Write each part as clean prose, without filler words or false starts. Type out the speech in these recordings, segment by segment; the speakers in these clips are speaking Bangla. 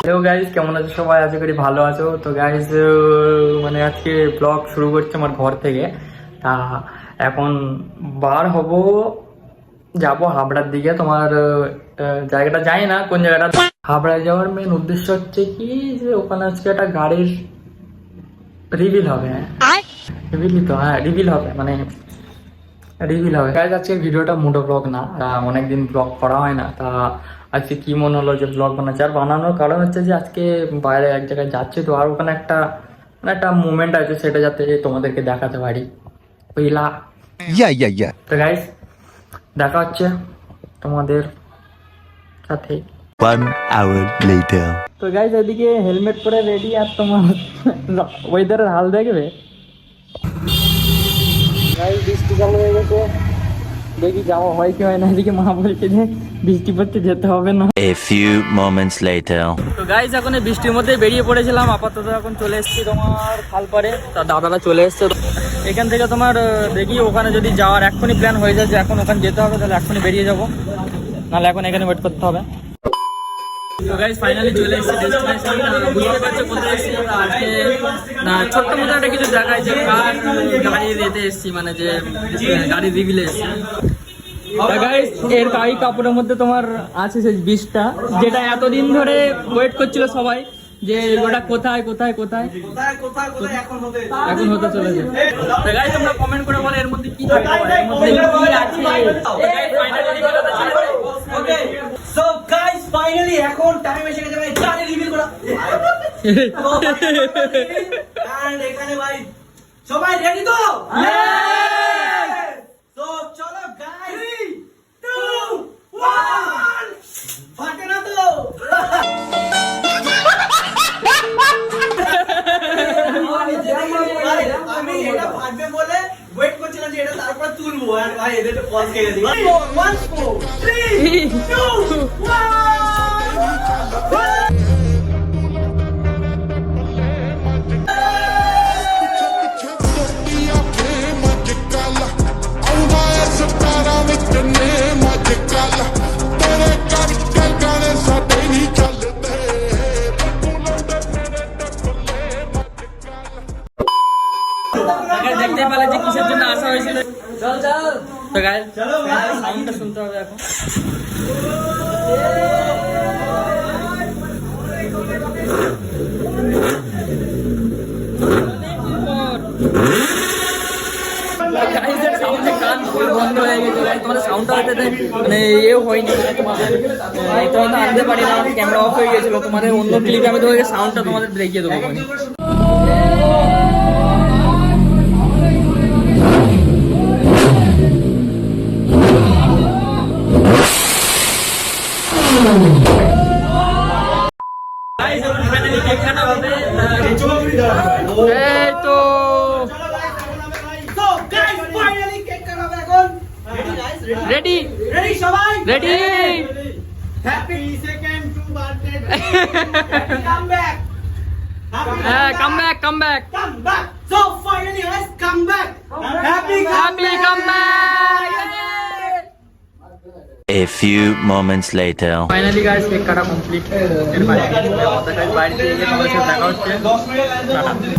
হ্যালো গাইজ, কেমন আছো সবাই? আশা করি ভালো আছো। তো গাইজ মানে আজকে ব্লগ শুরু করছে আমার ঘর থেকে। তা এখন বার হব, যাব হাবড়ার দিকে। তোমার জায়গাটা জানি না কোন জায়গাটা। হাবড়ায় যাওয়ার মেন উদ্দেশ্য হচ্ছে কি যে ওখানে আজকে একটা গাড়ির রিভিল হবে। রিভিল হবে মানে রিভিল হবে। গাইজ আজকে ভিডিওটা মোটো ব্লগ না, অনেকদিন ব্লগ করা হয় না। তা আজকে কি মনে হলো যে ব্লগ বানাচ্ছে। আর বানানোর কারণ হচ্ছে যে আজকে বাইরে এক জায়গায় যাচ্ছি, তো আর ওখানে একটা মুভমেন্ট আছে, সেটা যাতে তোমাদেরকে দেখাতে পারি বুঝলা। তো গাইজ দেখা হচ্ছে তোমাদের সাথে। 1 hour later. তো গাইজ এদিকে হেলমেট পরে রেডি, আর তোমার ওয়েদারের হাল দেখবে। গাইজ বৃষ্টি চালু হয়ে গেছে, দেখি যাওয়া হয় কি হয় না। এদিকে মা বলছে যে বৃষ্টি পড়তে যেতে হবে না। A few moments later. তো গাইজ এখন এই বৃষ্টির মধ্যে বেরিয়ে পড়েছিলাম। আপাতত এখন চলে এসেছি তোমার খালপাড়ে। তার দাদারা চলে এসছে। এখান থেকে তোমার দেখি ওখানে যদি যাওয়ার এক্ষুনি প্ল্যান হয়ে যায় যে এখন ওখানে যেতে হবে, তাহলে এক্ষুনি বেরিয়ে যাবো, নাহলে এখন এখানে ওয়েট করতে হবে। তো গাইজ ফাইনালি চলে এসেছি ডেস্টিনেশন। বুঝতে পারছো কোথায় এসেছি। আজকে ছোট্ট মতো একটা কিছু দেখায় যে গাড়ি দিতে এসেছি, মানে যে গাড়ি রিভিলে এসেছি। গাইজ এর গাড়ি কাপড়ের মধ্যে তোমার আছে সেই বীজটা, যেটা এতদিন ধরে ওয়েট করছিল সবাই যে ওটা কোথায় কোথায় কোথায় এখন হতে চলেছে। তো গাইজ তোমরা কমেন্ট করে বলো এর মধ্যে কি থাকতে পারে, এর মধ্যে কি আছে। ওকে সো গাইস ফাইনালি এখন টাইম এসে গেছে ভাই গাড়ি রিভিল করা। আর এখানে ভাই সবাই রেডি তো? তো চলো গাইস 3 2 1 ফাটে না তো। আমি এটা ফাটবে বলে ওয়েট করছিলাম যে এটা তারপর তুলবো, আর ভাই এদের তো পজ খেয়ে দিই। 1 4 3 2 1 দেখতে পেলে যে কিসের জন্য আসা হয়েছিল। তো গাইস সাউন্ডটা শুনতে হবে এখন। বন্ধ হয়ে গেছে, তোমাদের সাউন্ডটা হয়তো মানে এও হয়নি, তোমাদের এটা হয়তো আনতে পারি না, ক্যামেরা অফ হয়ে গেছিল। তোমাদের অন্য ক্লিপে আমি তোমাকে সাউন্ডটা তোমাদের দেখিয়ে দেবো। রেডি রেডি সবাই ready. Happy second to birthday come back হ্যাঁ come back come back so finally guys come back happy come back. A few moments later. Finally guys cake কাটা কমপ্লিট। এর বাইরে বাইরে গিয়ে তোমাদের সাথে দেখা হচ্ছে। 10 মিনিট লাগবে।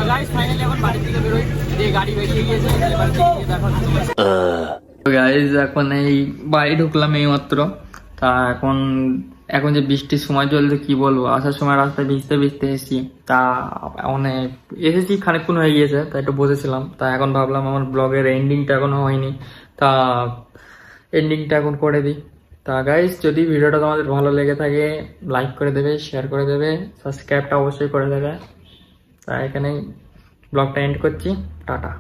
গাইস ফাইনালি এখন বাড়ি থেকে বেরোই, যে গাড়ি বেরিয়ে গিয়েছে। এবার দেখা হচ্ছে। গাইস এখন এই বাড়ি ঢুকলাম এই মাত্র। তা এখন যে বৃষ্টির সময় চলছে কি বলবো, আসার সময় রাস্তায় ভিজতে ভিজতে এসেছি। তা অনেক এসেছি খানিকক্ষণ হয়ে গিয়েছে, তা একটু বসেছিলাম। তা এখন ভাবলাম আমার ব্লগের এন্ডিংটা এখনো হয়নি, তা এন্ডিংটা এখন করে দিই। তা গাইস যদি ভিডিওটা তোমাদের ভালো লেগে থাকে লাইক করে দেবে, শেয়ার করে দেবে, সাবস্ক্রাইবটা অবশ্যই করে দেবে। তা এখানেই ব্লগটা এন্ড করছি। টাটা।